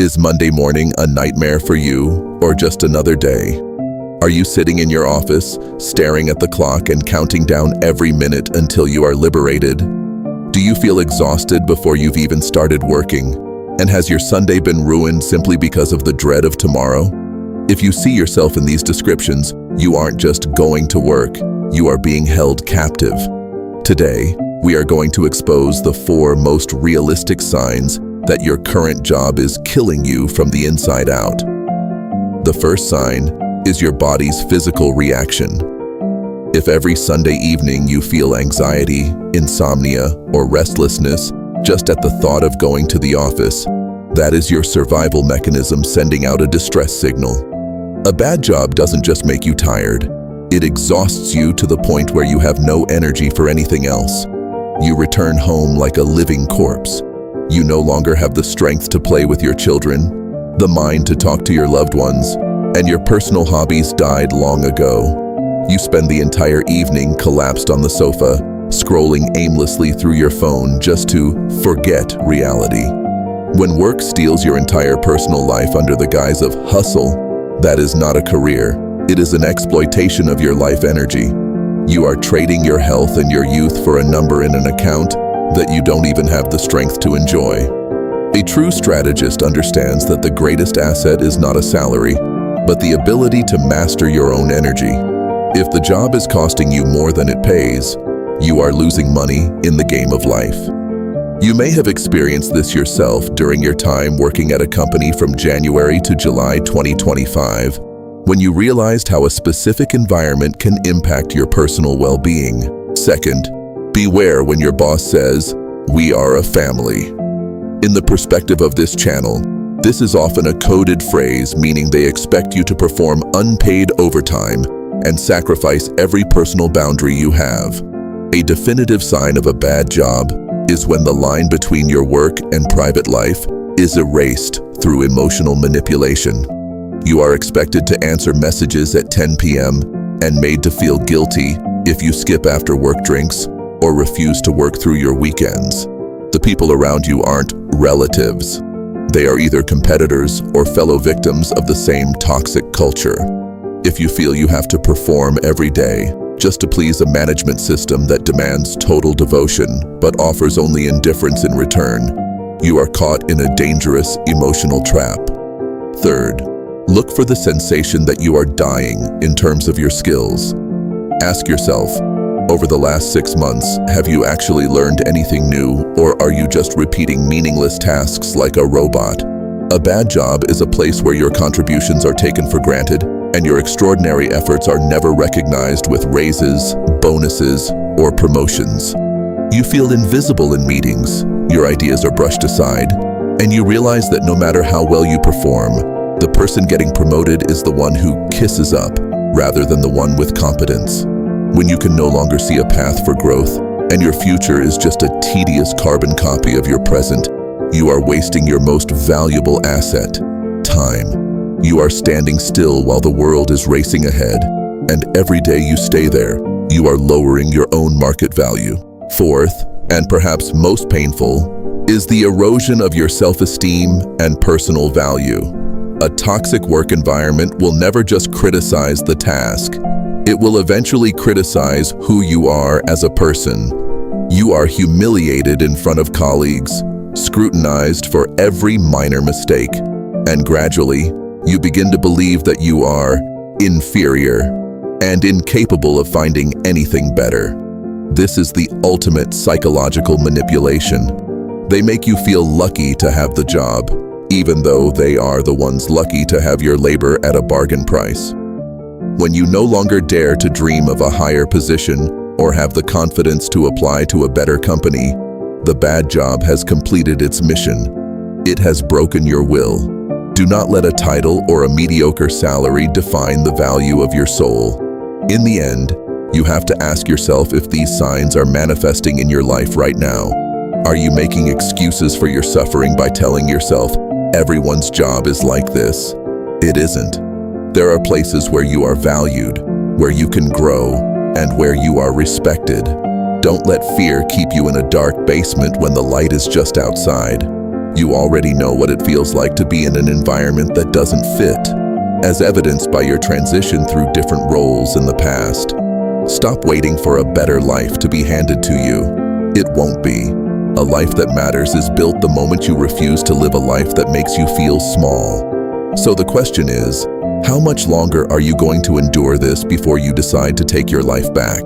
Is Monday morning a nightmare for you, or just another day? Are you sitting in your office, staring at the clock and counting down every minute until you are liberated? Do you feel exhausted before you've even started working? And has your Sunday been ruined simply because of the dread of tomorrow? If you see yourself in these descriptions, you aren't just going to work, you are being held captive. Today, we are going to expose the 4 most realistic signs that your current job is killing you from the inside out. The first sign is your body's physical reaction. If every Sunday evening you feel anxiety, insomnia, or restlessness just at the thought of going to the office, that is your survival mechanism sending out a distress signal. A bad job doesn't just make you tired. It exhausts you to the point where you have no energy for anything else. You return home like a living corpse. You no longer have the strength to play with your children, the mind to talk to your loved ones, and your personal hobbies died long ago. You spend the entire evening collapsed on the sofa, scrolling aimlessly through your phone just to forget reality. When work steals your entire personal life under the guise of hustle, that is not a career. It is an exploitation of your life energy. You are trading your health and your youth for a number in an account that you don't even have the strength to enjoy. A true strategist understands that the greatest asset is not a salary, but the ability to master your own energy. If the job is costing you more than it pays, you are losing money in the game of life. You may have experienced this yourself during your time working at a company from January to July 2025, when you realized how a specific environment can impact your personal well-being. Second, beware when your boss says, "We are a family." In the perspective of this channel, this is often a coded phrase meaning they expect you to perform unpaid overtime and sacrifice every personal boundary you have. A definitive sign of a bad job is when the line between your work and private life is erased through emotional manipulation. You are expected to answer messages at 10 p.m. and made to feel guilty if you skip after work drinks or refuse to work through your weekends. The people around you aren't relatives. They are either competitors or fellow victims of the same toxic culture. If you feel you have to perform every day just to please a management system that demands total devotion but offers only indifference in return, you are caught in a dangerous emotional trap. Third, look for the sensation that you are dying in terms of your skills. Ask yourself, over the last 6 months, have you actually learned anything new, or are you just repeating meaningless tasks like a robot? A bad job is a place where your contributions are taken for granted and your extraordinary efforts are never recognized with raises, bonuses, or promotions. You feel invisible in meetings, your ideas are brushed aside, and you realize that no matter how well you perform, the person getting promoted is the one who kisses up rather than the one with competence. When you can no longer see a path for growth and your future is just a tedious carbon copy of your present, you are wasting your most valuable asset, time. You are standing still while the world is racing ahead, and every day you stay there, you are lowering your own market value. Fourth, and perhaps most painful, is the erosion of your self-esteem and personal value. A toxic work environment will never just criticize the task. It will eventually criticize who you are as a person. You are humiliated in front of colleagues, scrutinized for every minor mistake, and gradually, you begin to believe that you are inferior and incapable of finding anything better. This is the ultimate psychological manipulation. They make you feel lucky to have the job, even though they are the ones lucky to have your labor at a bargain price. When you no longer dare to dream of a higher position or have the confidence to apply to a better company, the bad job has completed its mission. It has broken your will. Do not let a title or a mediocre salary define the value of your soul. In the end, you have to ask yourself if these signs are manifesting in your life right now. Are you making excuses for your suffering by telling yourself, everyone's job is like this? It isn't. There are places where you are valued, where you can grow, and where you are respected. Don't let fear keep you in a dark basement when the light is just outside. You already know what it feels like to be in an environment that doesn't fit, as evidenced by your transition through different roles in the past. Stop waiting for a better life to be handed to you. It won't be. A life that matters is built the moment you refuse to live a life that makes you feel small. So the question is, how much longer are you going to endure this before you decide to take your life back?